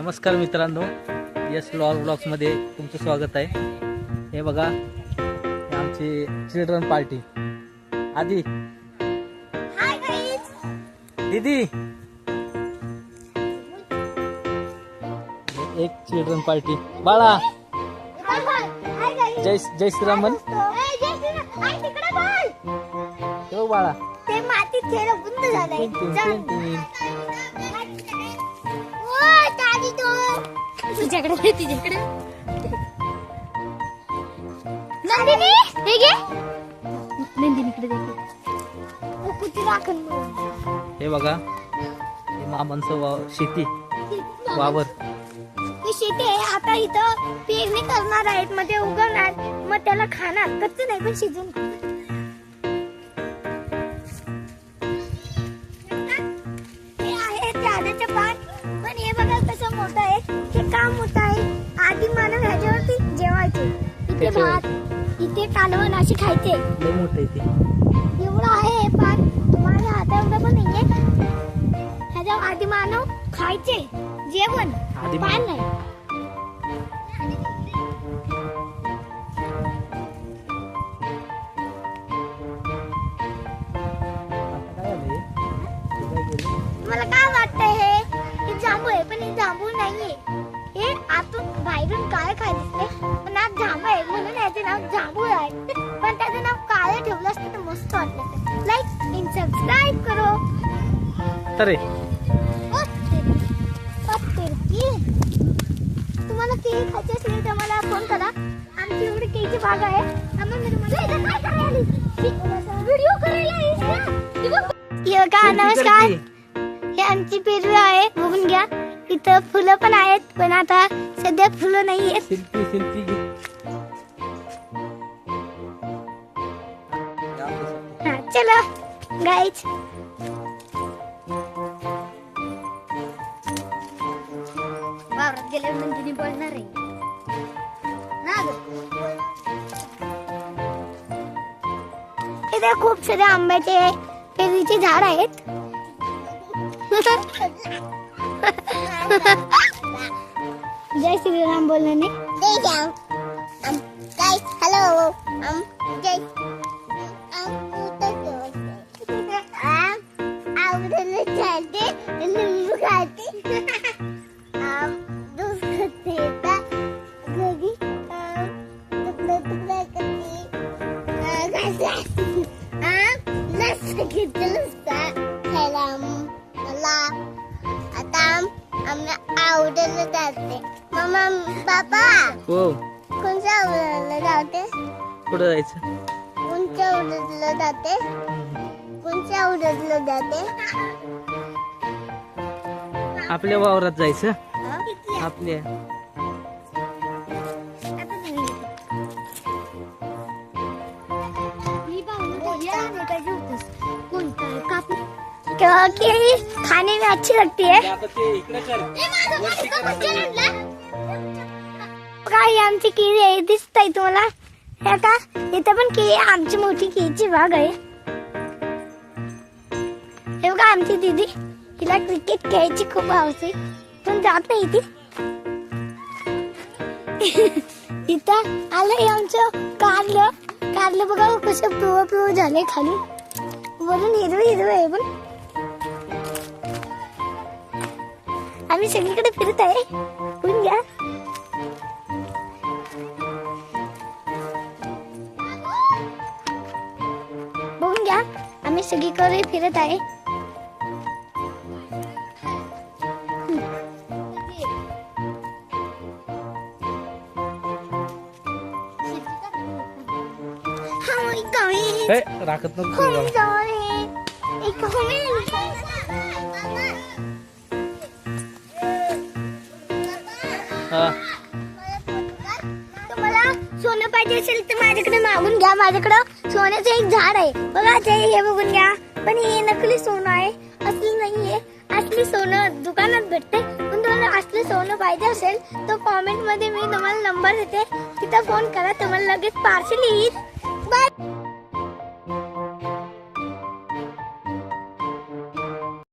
नमस्कार मित्रांनो, yes vlogs मध्ये तुमचं स्वागत आहे। हे बघा, हे आमची चिल्ड्रन पार्टी। आधी हाय गाइस, दीदी एक चिल्ड्रन पार्टी। बाळा हाय गाइस, जय श्रीराम म्हण। जय श्रीराम। आई तिकडे बोल, ठेव बाळा। ते मातीत खेळ बंद झालंय। तुझ्याकडे नंदिनी हे घे, नंदिनीकडे दे कुठे राखण। हे बघा, हे मामांचं शेती वावर। ही शेती आहे, आता इथं पेरणी करणार आहेत, मग ते उगवणार, मग त्याला खाणार। कच्चं नाही पण शिजून खाणार। हे आहे झाडाचं पान, पण हे बघा कसं मोठं आहे। हे काम मोठं आहे। आधी मानव ह्याच्यावरती जेवायचे, इथे भात, इथे कालवण असे खायचे। लय मोठं आहे ते, एवढं आहे हे पान, तुम्हाला हाता एवढं पण नाहीये। ह्याच्यावर आधी मानव खायचे जेवण, पान नाही। मला काय वाटतंय, हे जांभू आहे, पण हे जांभू नाहीये। हे आतून बाहेरून काळे काय दिसते, पण आज जांभू आहे, म्हणून याचे नाव जांभू आहे। पण त्याचं नाव काळे ठेवलं असतं तर मस्त वाटलं। लाईक आणि सबस्क्राईब करो। तरे तुम्हाला केळी खायची असेल तर मला फोन करा। आमची एवढी केळीची बाग आहे। व्हिडिओ करायला नमस्कार, हे आमची पेरू आहे, बघून घ्या। इथं फुलं पण आहेत, पण आता सध्या फुलं नाही आहेत। सेल्फी हा चलो गाईज, वावरात गेल्यावर नंदिनी बोलणार आहे ना ग। इथे खूप सारे आंब्याचे पेरूचे झाड आहेत। जय श्रीराम बोलणे। हॅलो जय लिंबू खाते, दूध खाते, घरी तुकडा करते, घेतलं खायला मला। आता आम्ही आवडलं जाते। मम्मा बाबा हो, कोणत्या आवडलं जाते? कुठं जायचं? कोणत्या आवडलं जाते? कोणत्या आवडलं जाते? आपल्या वावरात जायचं। आपल्या केळी खाने में अच्छी लगती है। काय आमची केळी आहे, दिसतंय तुम्हाला? हे का इथं पण केळी, आमची मोठी केळीची बाग आहे। हे बघा आमची दीदी, तिला क्रिकेट खेळायची खूप आवडते, पण जात नाही ती। इथं आलंय आमचं कारलं बघा कसं पिवळं झालंय खाली, वरून हिरवं आहे। पण आम्ही सगळीकडे फिरत आहे, बघून घ्या। बघून घ्या, आम्ही सगळीकडे फिरत आहे। राखत नको। तुम्हाला सोनं पाहिजे असेल तर माझ्याकडे मागून घ्या। माझ्याकडं सोन्याचं एक झाड आहे बघा, ते हे बघून घ्या। पण हे नकली सोनं आहे, असली नाहीये। असली सोनं दुकानात भेटते, पण तुम्हाला असलं सोनं पाहिजे असेल तर कॉमेंट मध्ये मी तुम्हाला नंबर देते, तिथं फोन करा, तुम्हाला लगेच पार्सल येईल। बाय।